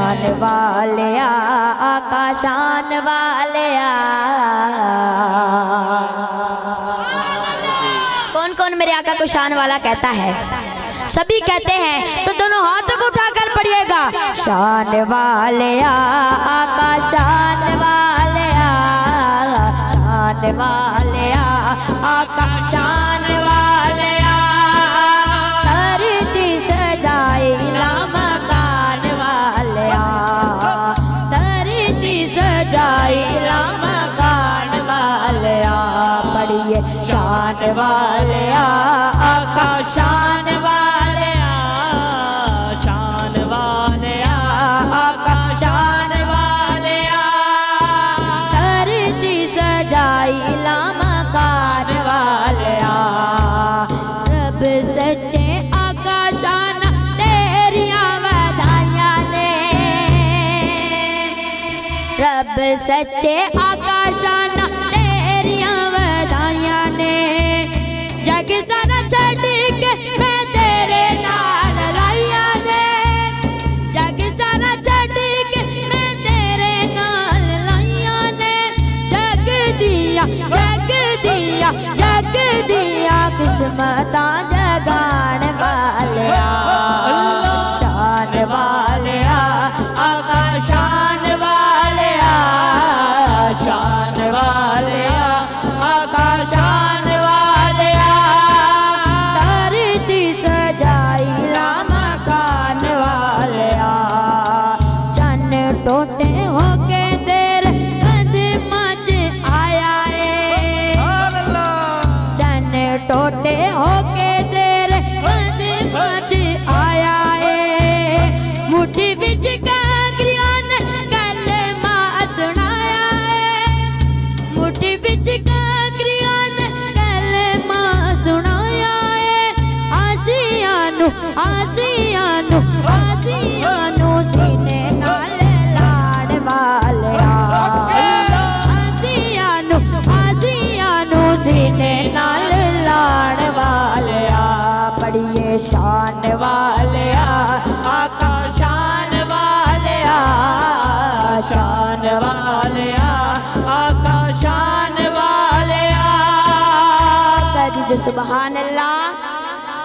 शान वालिया आका शान वालिया। कौन कौन मेरे आका को शान वाला कहता है? सभी कहते हैं तो दोनों हाथों को उठाकर पढ़िएगा। शान वालिया आका शान वालिया, शान वालिया आका शान वालिया। धरती सजाई मकान वालिया, धरती सजाई मकान वालिया। पढ़िए शान वालिया आका शान वालिया, शान वालिया आका शान वालिया। धरती सजाई मकान वालिया। रब सच्चे आका शान तेरियां वधाइयां ने, रब सच्चे आका शान तेरियां वधाइयां ने। जग सारा छड़ के मैं तेरे नाल लाइया ने, जग सारा छड़ के मैं तेरे नाल लाइया ने। जग दिया जग दिया जग दिया किस्मतां जगाण वालिया। शान वालिया आका शान वालिया, शान वालिया आका शान वालिया। धरती सजाई मकान वालिया। चन टोटे होके तेरे कदमां च आया है, चन टोटे होके तेरे कदमां च आया है। मुट्ठी विच कांगरियां ने कलमा सुनाया है, मुट्ठी विच कांगरियां ने कलमा सुनाया है। आसियानू आसियानू आसियानू सीने नाल लाड़ वालिया, आसियानू आसियानू सीने नाल लाड़ वालिया। पढ़िए शान वालिया आका शान वालिया, शान वालिया आका शान वालिया। कह दीजिए सुभान अल्लाह।